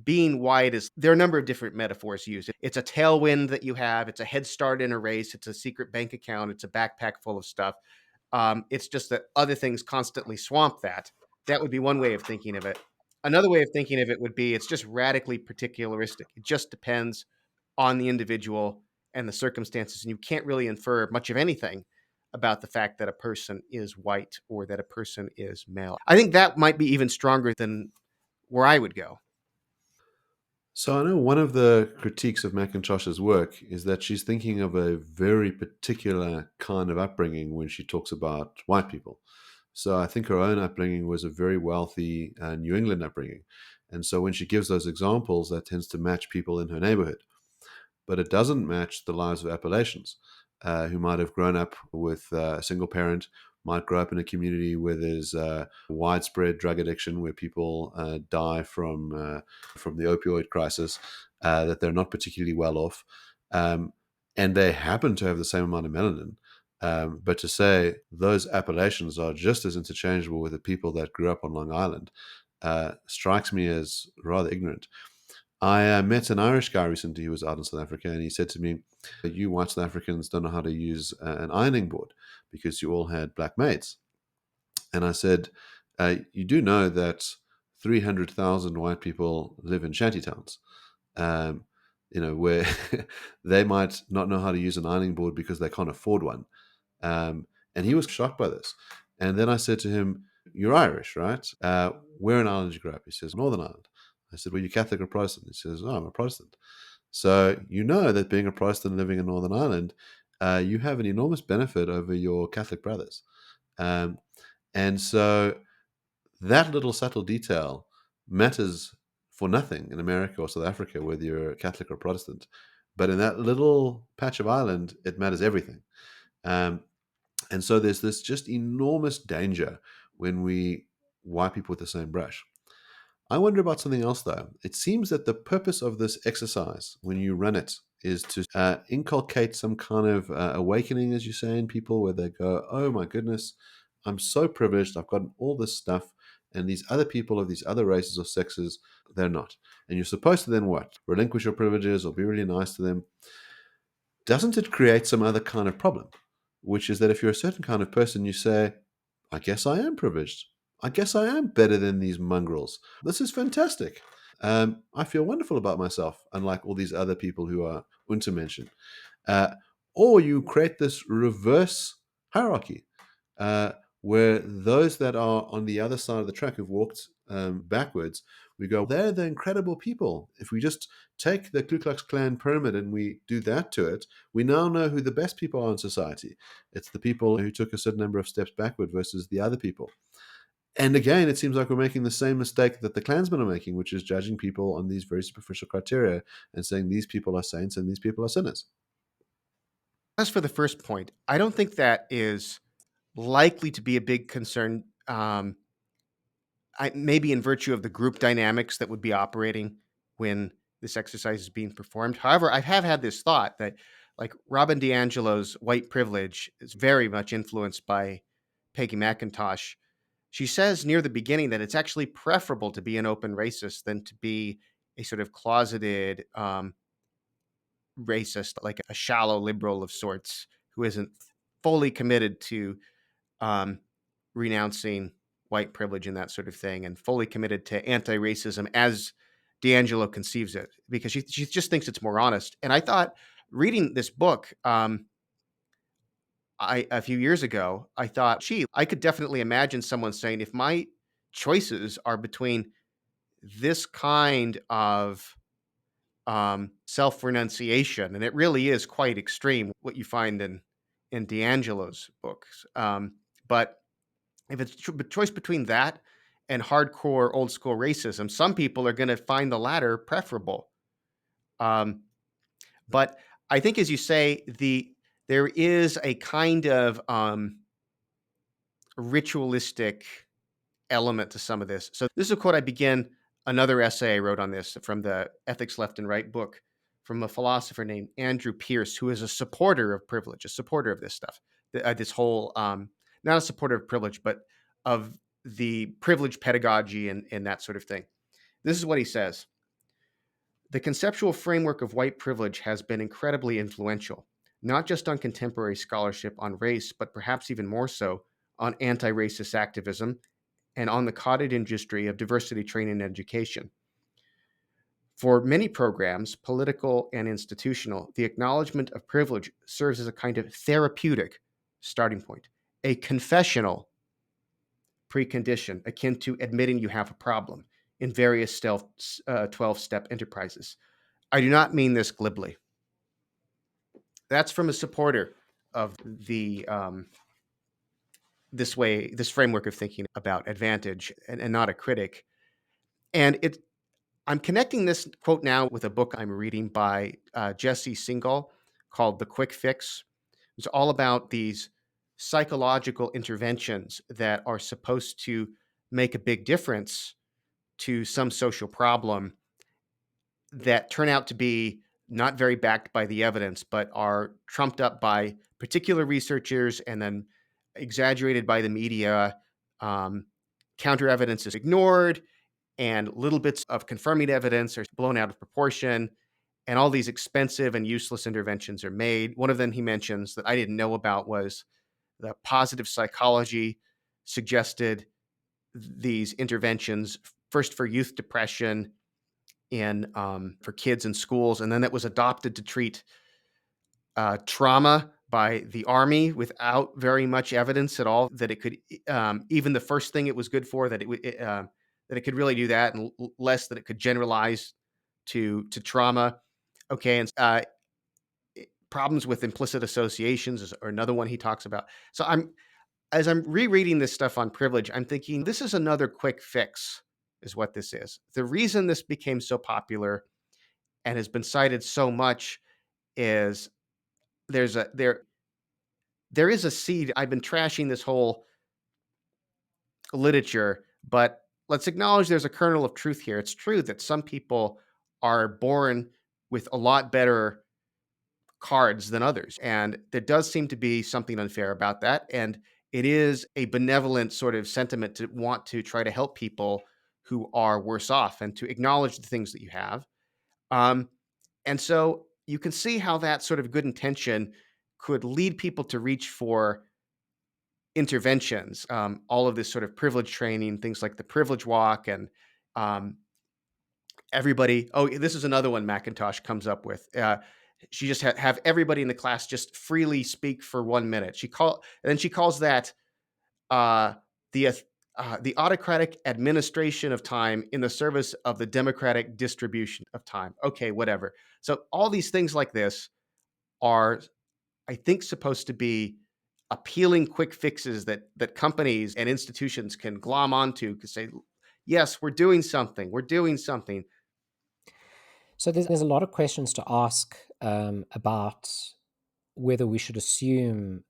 being white is, there are a number of different metaphors used. It's a tailwind that you have, it's a head start in a race, it's a secret bank account, it's a backpack full of stuff. It's just that other things constantly swamp that. That would be one way of thinking of it. Another way of thinking of it would be it's just radically particularistic. It just depends on the individual and the circumstances, and you can't really infer much of anything about the fact that a person is white or that a person is male. I think that might be even stronger than where I would go. So I know one of the critiques of McIntosh's work is that she's thinking of a very particular kind of upbringing when she talks about white people. So I think her own upbringing was a very wealthy New England upbringing. And so when she gives those examples, that tends to match people in her neighborhood. But it doesn't match the lives of Appalachians who might have grown up with a single parent, might grow up in a community where there's widespread drug addiction, where people die from the opioid crisis, that they're not particularly well off, and they happen to have the same amount of melanin. But to say those Appalachians are just as interchangeable with the people that grew up on Long Island strikes me as rather ignorant. I met an Irish guy recently who was out in South Africa, and he said to me, "You white South Africans don't know how to use an ironing board because you all had black maids." And I said, "You do know that 300,000 white people live in shantytowns, um, where they might not know how to use an ironing board because they can't afford one." And he was shocked by this. And then I said to him, "You're Irish, right? Where in Ireland did you grow up?" He says, "Northern Ireland." I said, "Were you Catholic or Protestant?" He says, "Oh, I'm a Protestant." So you know that being a Protestant living in Northern Ireland, you have an enormous benefit over your Catholic brothers. Um, and so that little subtle detail matters for nothing in America or South Africa, whether you're Catholic or Protestant. But in that little patch of Ireland, it matters everything. Um, and so there's this just enormous danger when we wipe people with the same brush. I wonder about something else, though. It seems that the purpose of this exercise, when you run it, is to inculcate some kind of awakening, as you say, in people where they go, "Oh my goodness, I'm so privileged. I've gotten all this stuff. And these other people of these other races or sexes, they're not." And you're supposed to then what? Relinquish your privileges or be really nice to them. Doesn't it create some other kind of problem? Which is that if you're a certain kind of person, you say, "I guess I am privileged. I guess I am better than these mongrels. This is fantastic. I feel wonderful about myself, unlike all these other people who are untermenschen." Uh, or you create this reverse hierarchy uh, where those that are on the other side of the track who've walked backwards, we go, "They're the incredible people. If we just take the Ku Klux Klan pyramid and we do that to it, we now know who the best people are in society. It's the people who took a certain number of steps backward versus the other people." And again, it seems like we're making the same mistake that the Klansmen are making, which is judging people on these very superficial criteria and saying these people are saints and these people are sinners. As for the first point, I don't think that is likely to be a big concern. Maybe in virtue of the group dynamics that would be operating when this exercise is being performed. However, I have had this thought that, like, Robin DiAngelo's white privilege is very much influenced by Peggy McIntosh. She says near the beginning that it's actually preferable to be an open racist than to be a sort of closeted racist, like a shallow liberal of sorts who isn't fully committed to um, renouncing white privilege and that sort of thing, and fully committed to anti-racism as D'Angelo conceives it, because she just thinks it's more honest. And I thought, reading this book, a few years ago, I thought, gee, I could definitely imagine someone saying, if my choices are between this kind of self renunciation, and it really is quite extreme what you find in D'Angelo's books, but if it's a choice between that and hardcore old school racism, some people are going to find the latter preferable. Um, but I think, as you say, there is a kind of ritualistic element to some of this. So this is a quote I begin another essay I wrote on this from the Ethics Left and Right book, from a philosopher named Andrew Pierce, who is a supporter of privilege, a supporter of this stuff, this whole not a supporter of privilege, but of the privilege pedagogy and that sort of thing. This is what he says. The conceptual framework of white privilege has been incredibly influential, not just on contemporary scholarship on race, but perhaps even more so on anti-racist activism and on the cottage industry of diversity training and education. For many programs, political and institutional, the acknowledgement of privilege serves as a kind of therapeutic starting point, a confessional precondition akin to admitting you have a problem in various 12-step enterprises. I do not mean this glibly. That's from a supporter of the this framework of thinking about advantage, and not a critic. And I'm connecting this quote now with a book I'm reading by Jesse Singal called The Quick Fix. It's all about these psychological interventions that are supposed to make a big difference to some social problem that turn out to be not very backed by the evidence, but are trumped up by particular researchers and then exaggerated by the media. Counter evidence is ignored, and little bits of confirming evidence are blown out of proportion. And all these expensive and useless interventions are made. One of them he mentions that I didn't know about was the positive psychology suggested these interventions first for youth depression in for kids in schools, and then it was adopted to treat trauma by the Army without very much evidence at all that it could even the first thing it was good for that that it could really do that, and less that it could generalize to trauma. Okay, and problems with implicit associations is another one he talks about. So as I'm rereading this stuff on privilege, I'm thinking this is another quick fix, is what this is. The reason this became so popular and has been cited so much is there is a seed. I've been trashing this whole literature, but let's acknowledge there's a kernel of truth here. It's true that some people are born with a lot better cards than others, and there does seem to be something unfair about that. And it is a benevolent sort of sentiment to want to try to help people who are worse off and to acknowledge the things that you have. Um, And so you can see how that sort of good intention could lead people to reach for interventions. All of this sort of privilege training, things like the privilege walk, and um, everybody. Oh, this is another one McIntosh comes up with. She just have everybody in the class just freely speak for 1 minute. And then she calls that uh, the the autocratic administration of time in the service of the democratic distribution of time. Okay, whatever. So all these things like this are, I think, supposed to be appealing quick fixes that companies and institutions can glom onto to say, yes, we're doing something. We're doing something. So there's a lot of questions to ask about whether we should assume,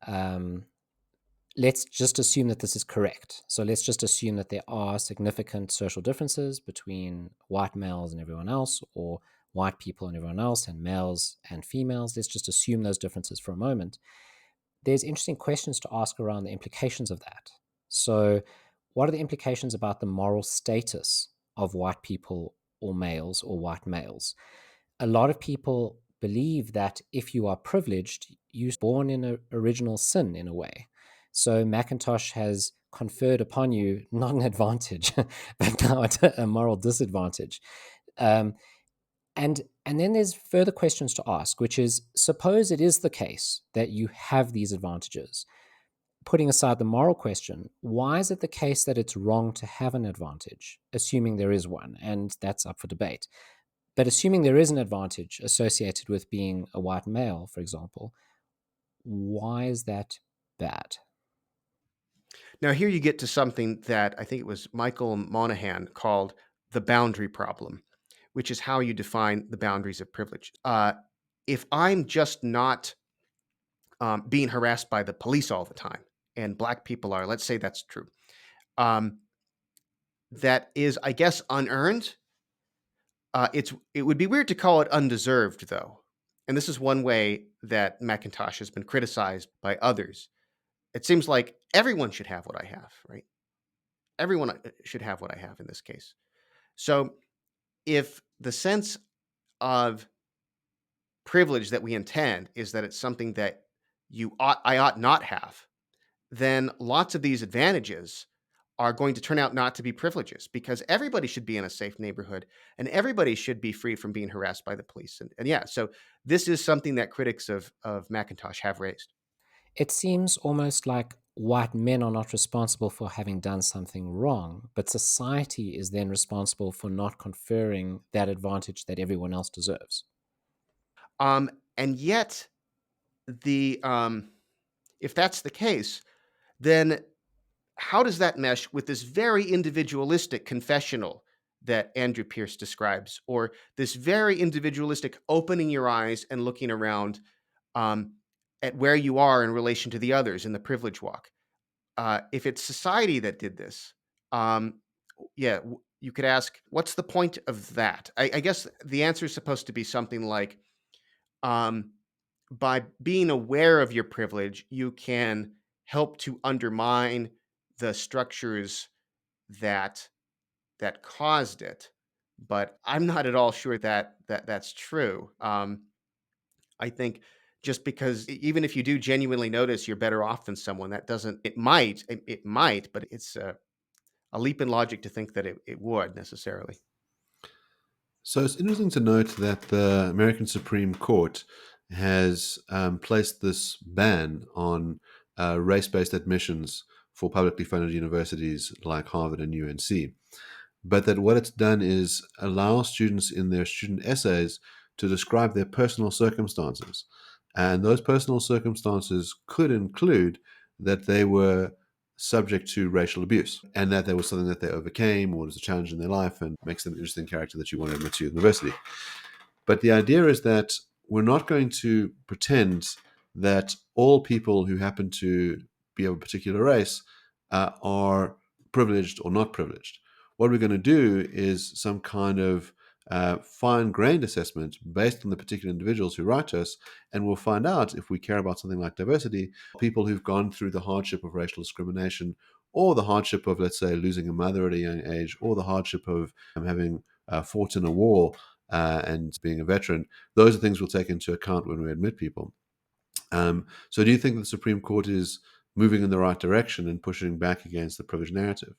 let's just assume that this is correct. So let's just assume that there are significant social differences between white males and everyone else, or white people and everyone else, and males and females. Let's just assume those differences for a moment. There's interesting questions to ask around the implications of that. So, what are the implications about the moral status of white people or males or white males? A lot of people believe that if you are privileged, you're born in an original sin in a way. So Macintosh has conferred upon you not an advantage, but now it's a moral disadvantage. Um, and then there's further questions to ask, which is, suppose it is the case that you have these advantages. Putting aside the moral question, why is it the case that it's wrong to have an advantage, assuming there is one? And that's up for debate. But assuming there is an advantage associated with being a white male, for example, why is that bad? Now, here you get to something that I think it was Michael Monahan called the boundary problem, which is how you define the boundaries of privilege. If I'm just not being harassed by the police all the time, and black people are, let's say that's true, um, that is, I guess, unearned. It would be weird to call it undeserved, though. And this is one way that Macintosh has been criticized by others. It seems like everyone should have what I have, right? Everyone should have what I have in this case. So if the sense of privilege that we intend is that it's something that I ought not have, then lots of these advantages are going to turn out not to be privileges because everybody should be in a safe neighborhood and everybody should be free from being harassed by the police. And yeah, so this is something that critics of Macintosh have raised. It seems almost like white men are not responsible for having done something wrong, but society is then responsible for not conferring that advantage that everyone else deserves. And yet, the if that's the case, then how does that mesh with this very individualistic confessional that Andrew Pierce describes, or this very individualistic opening your eyes and looking around um, at where you are in relation to the others in the privilege walk? If it's society that did this, um, yeah, you could ask, what's the point of that? I guess the answer is supposed to be something like, um, by being aware of your privilege, you can help to undermine the structures that caused it. But I'm not at all sure that that's true. I think just because even if you do genuinely notice you're better off than someone, that doesn't. It might, but it's a leap in logic to think that it would necessarily. So it's interesting to note that the American Supreme Court has placed this ban on race based admissions for publicly funded universities like Harvard and UNC. But that what it's done is allow students in their student essays to describe their personal circumstances. And those personal circumstances could include that they were subject to racial abuse and that there was something that they overcame or was a challenge in their life and makes them an interesting character that you want to admit to university. But the idea is that we're not going to pretend that all people who happen to be of a particular race are privileged or not privileged. What we're going to do is some kind of fine grained assessment based on the particular individuals who write to us, and we'll find out if we care about something like diversity, people who've gone through the hardship of racial discrimination or the hardship of, let's say, losing a mother at a young age or the hardship of having fought in a war and being a veteran. Those are things we'll take into account when we admit people. So do you think the Supreme Court is moving in the right direction and pushing back against the privilege narrative?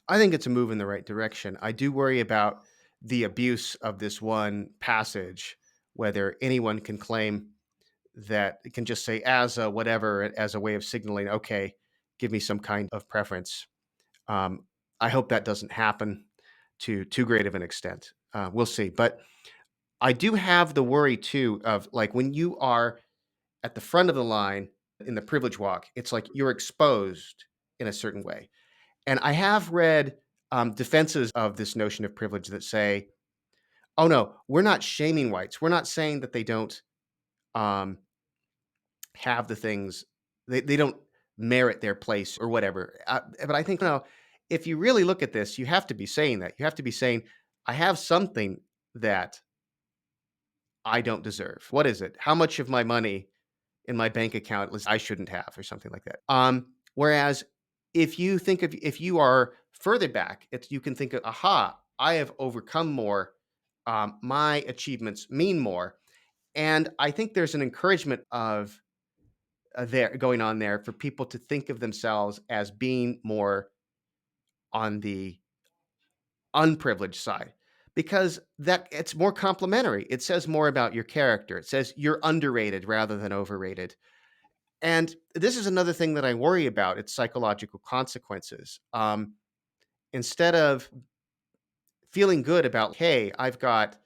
I think it's a move in the right direction. I do worry about the abuse of this one passage, whether anyone can claim that it can just say as a whatever as a way of signaling, okay, give me some kind of preference. Um, I hope that doesn't happen to too great of an extent. We'll see. But I do have the worry too of like when you are at the front of the line in the privilege walk, it's like you're exposed in a certain way. And I have read defenses of this notion of privilege that say, oh no, we're not shaming whites. We're not saying that they don't um, have the things, they don't merit their place or whatever. But I think, no, if you really look at this, you have to be saying that. You have to be saying, I have something that I don't deserve. What is it? How much of my money in my bank account was I shouldn't have or something like that. Whereas if you are further back, it's you can think of, aha, I have overcome more. My achievements mean more. And I think there's an encouragement of there going on there for people to think of themselves as being more on the unprivileged side because that it's more complimentary. It says more about your character. It says you're underrated rather than overrated. And this is another thing that I worry about, its psychological consequences. Instead of feeling good about, hey, I've got,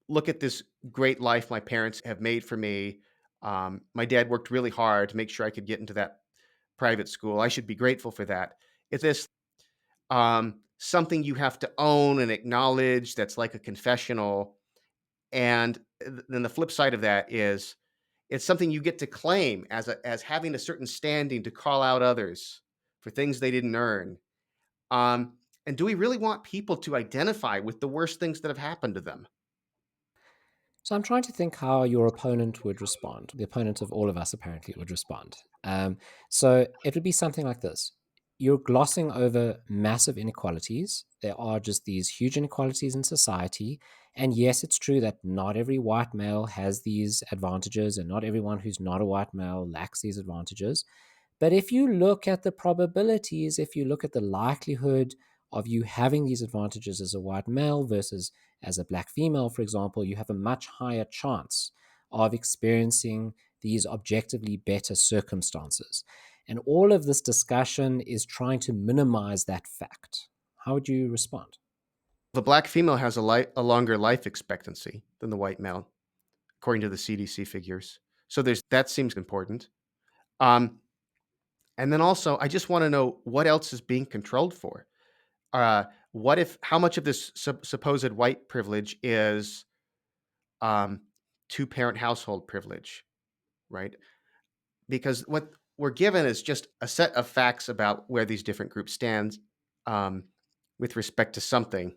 look at this great life my parents have made for me. My dad worked really hard to make sure I could get into that private school. I should be grateful for that. It's this something you have to own and acknowledge that's like a confessional. And then the flip side of that is it's something you get to claim as having a certain standing to call out others for things they didn't earn. And do we really want people to identify with the worst things that have happened to them? So I'm trying to think how your opponent would respond. The opponent of all of us apparently would respond. So it would be something like this. you're glossing over massive inequalities. There are just these huge inequalities in society. And yes, it's true that not every white male has these advantages, and not everyone who's not a white male lacks these advantages. But if you look at the probabilities, if you look at the likelihood of you having these advantages as a white male versus as a black female, for example, you have a much higher chance of experiencing these objectively better circumstances. And all of this discussion is trying to minimize that fact. How would you respond? The black female has a longer life expectancy than the white male, according to the CDC figures. So that seems important. Um, and then also, I just want to know what else is being controlled for. What if how much of this supposed white privilege is um, two-parent household privilege, right? Because what we're given is just a set of facts about where these different groups stand um, with respect to something,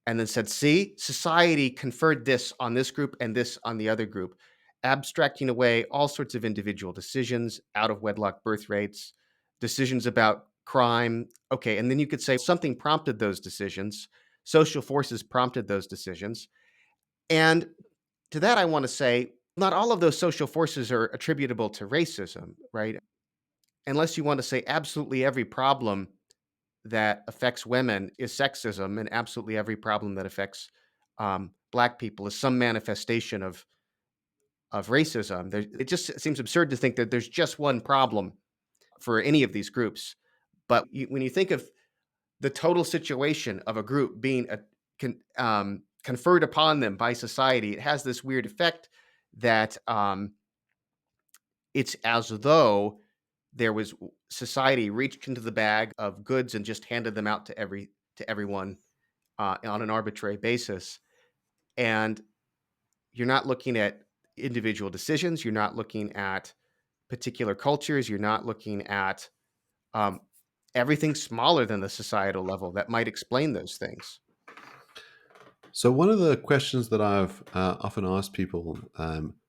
and then said, see, society conferred this on this group and this on the other group, abstracting away all sorts of individual decisions, out of wedlock birth rates, decisions about crime. Okay. And then you could say something prompted those decisions, social forces prompted those decisions. And to that, I want to say, not all of those social forces are attributable to racism, right? Unless you want to say absolutely every problem that affects women is sexism, and absolutely every problem that affects Black people is some manifestation of racism. It just seems absurd to think that there's just one problem for any of these groups. But when you think of the total situation of a group being conferred upon them by society, it has this weird effect that it's as though there was society reached into the bag of goods and just handed them out to everyone on an arbitrary basis. And you're not looking at individual decisions. You're not looking at particular cultures. You're not looking at um, everything smaller than the societal level that might explain those things. So one of the questions that I've often asked people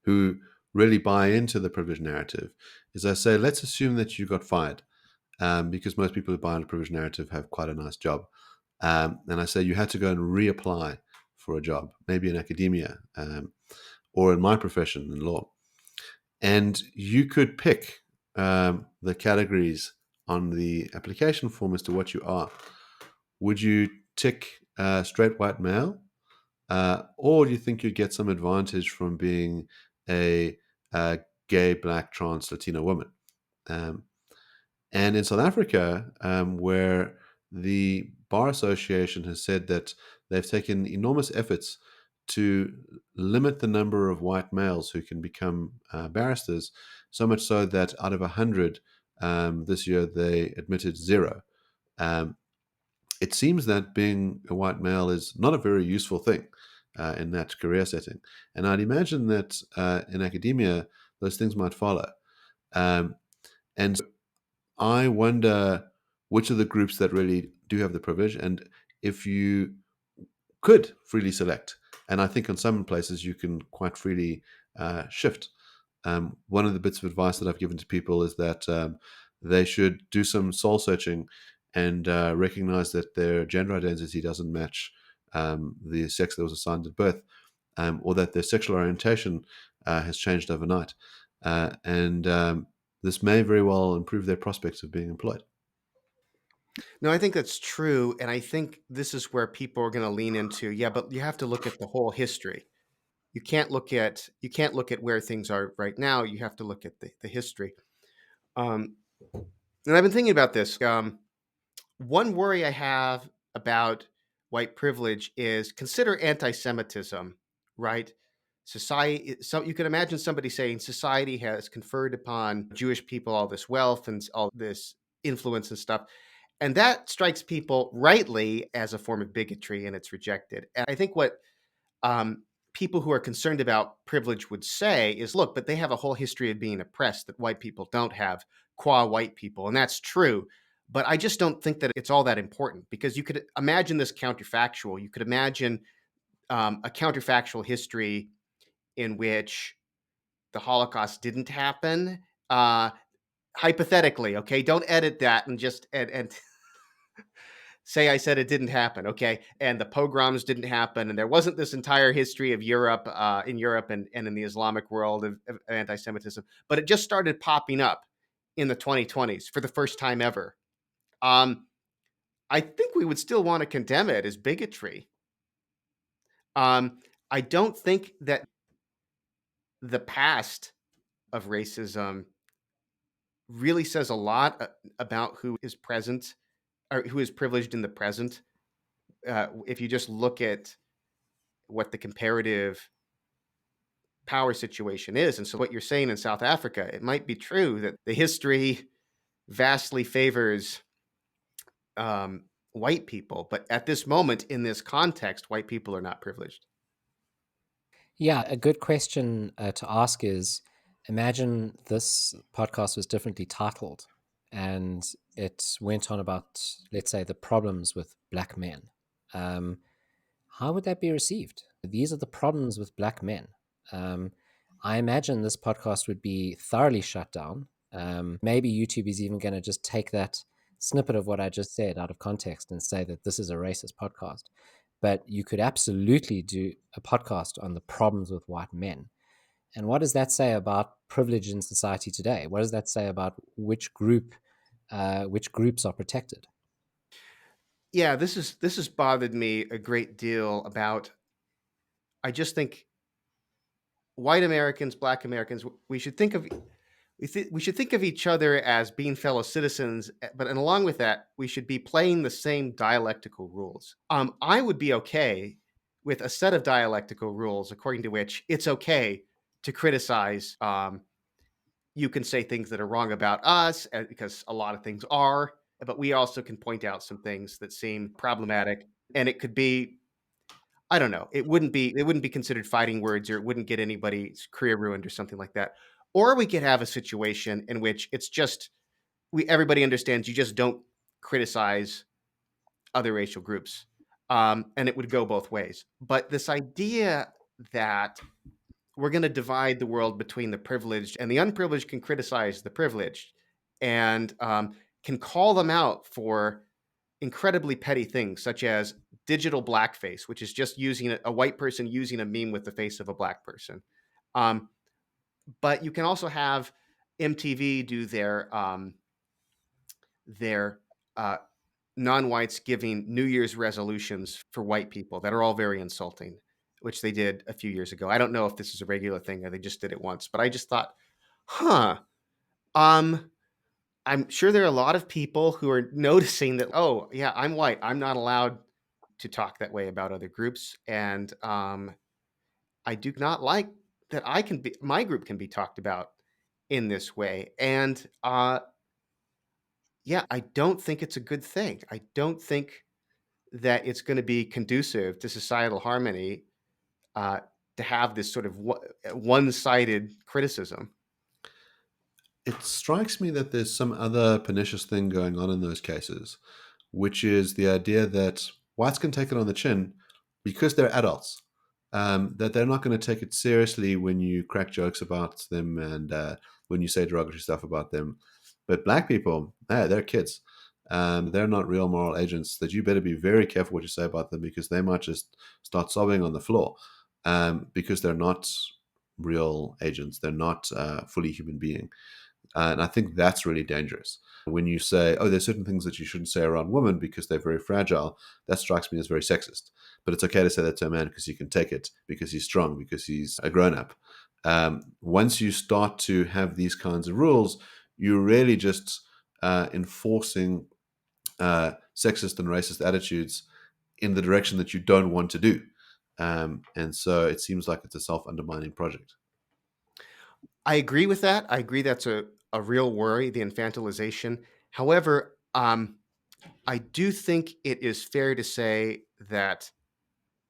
who really buy into the privilege narrative is I say, let's assume that you got fired because most people who buy into the privilege narrative have quite a nice job. And I say you had to go and reapply for a job, maybe in academia or in my profession in law. And you could pick the categories on the application form as to what you are. Would you tick straight white male? Or do you think you'd get some advantage from being a gay, black, trans, Latino woman? Um, and in South Africa, where the Bar Association has said that they've taken enormous efforts to limit the number of white males who can become barristers, so much so that out of 100 this year, they admitted zero. Um, it seems that being a white male is not a very useful thing in that career setting. And I'd imagine that in academia, those things might follow. Um, and I wonder which of the groups that really do have the privilege, and if you could freely select. And I think in some places you can quite freely shift. One of the bits of advice that I've given to people is that they should do some soul searching and recognize that their gender identity doesn't match the sex that was assigned at birth, or that their sexual orientation has changed overnight. And this may very well improve their prospects of being employed. No, I think that's true. And I think this is where people are going to lean into, yeah, but you have to look at the whole history. You can't look at where things are right now. You have to look at the history. Um, and I've been thinking about this. One worry I have about white privilege is consider anti-Semitism, right? Society. So you can imagine somebody saying society has conferred upon Jewish people all this wealth and all this influence and stuff, and that strikes people rightly as a form of bigotry, and it's rejected. And I think what um, people who are concerned about privilege would say is, look, but they have a whole history of being oppressed that white people don't have, qua white people. And that's true. But I just don't think that it's all that important, because you could imagine this counterfactual. You could imagine a counterfactual history in which the Holocaust didn't happen. hypothetically, okay, don't edit that and just and say I said it didn't happen, okay, and the pogroms didn't happen, and there wasn't this entire history of Europe, in Europe and in the Islamic world of anti-Semitism, but it just started popping up in the 2020s for the first time ever. Um, I think we would still want to condemn it as bigotry. Um, I don't think that the past of racism really says a lot about who is present or who is privileged in the present. If you just look at what the comparative power situation is. And so, what you're saying in South Africa, it might be true that the history vastly favors white people, but at this moment, in this context, white people are not privileged. Yeah, a good question to ask is, imagine this podcast was differently titled and it went on about, let's say, the problems with black men. Um, how would that be received? These are the problems with black men. Um, I imagine this podcast would be thoroughly shut down. Maybe YouTube is even going to just take that snippet of what I just said out of context and say that this is a racist podcast. But you could absolutely do a podcast on the problems with white men. And what does that say about privilege in society today? What does that say about which groups are protected? Yeah, this has bothered me a great deal about. I just think white Americans, black Americans, we should think of we should think of each other as being fellow citizens, but and along with that, we should be playing the same dialectical rules. I would be okay with a set of dialectical rules according to which it's okay to criticize. You can say things that are wrong about us because a lot of things are, but we also can point out some things that seem problematic, and it could be I don't know. It wouldn't be considered fighting words, or it wouldn't get anybody's career ruined or something like that. Or we could have a situation in which it's just we everybody understands you just don't criticize other racial groups. And it would go both ways. But this idea that we're going to divide the world between the privileged and the unprivileged can criticize the privileged and can call them out for incredibly petty things such as digital blackface, which is just using a white person using a meme with the face of a black person. Um, but you can also have MTV do their uh, non-whites giving New Year's resolutions for white people that are all very insulting, which they did a few years ago. I don't know if this is a regular thing or they just did it once, but I just thought, huh. Um, I'm sure there are a lot of people who are noticing that, oh, yeah, I'm white. I'm not allowed to talk that way about other groups. And I do not like that my group can be talked about in this way. And yeah, I don't think it's a good thing. I don't think that it's going to be conducive to societal harmony uh, to have this sort of one sided criticism. It strikes me that there's some other pernicious thing going on in those cases, which is the idea that whites can take it on the chin because they're adults, that they're not going to take it seriously when you crack jokes about them and when you say derogatory stuff about them. But black people, they're kids. They're not real moral agents that you better be very careful what you say about them because they might just start sobbing on the floor because they're not real agents. They're not fully human being. And I think that's really dangerous. When you say, oh, there's certain things that you shouldn't say around women because they're very fragile, that strikes me as very sexist. But it's okay to say that to a man because he can take it, because he's strong, because he's a grown up. Once you start to have these kinds of rules, you're really just enforcing sexist and racist attitudes in the direction that you don't want to do. And so it seems like it's a self undermining project. I agree with that. I agree that's a real worry, the infantilization. However, I do think it is fair to say that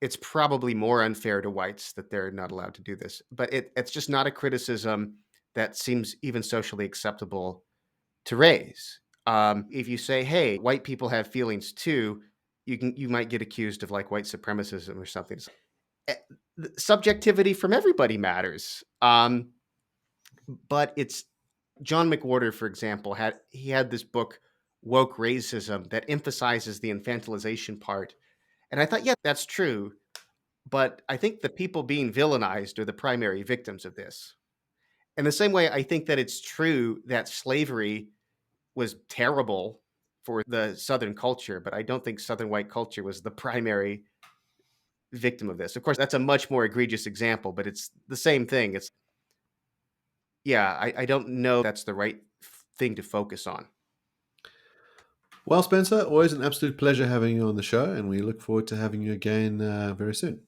it's probably more unfair to whites that they're not allowed to do this. But it's just not a criticism that seems even socially acceptable to raise. If you say, "Hey, white people have feelings too," you might get accused of like white supremacism or something. Eh, Subjectivity from everybody matters, but it's John McWhorter, for example, had this book, Woke Racism, that emphasizes the infantilization part. And I thought, yeah, that's true. But I think the people being villainized are the primary victims of this. In the same way, I think that it's true that slavery was terrible for the Southern culture, but I don't think Southern white culture was the primary victim of this. Of course, that's a much more egregious example, but it's the same thing. It's, yeah, I don't know that's the right thing to focus on. Well, Spencer, always an absolute pleasure having you on the show, and we look forward to having you again very soon.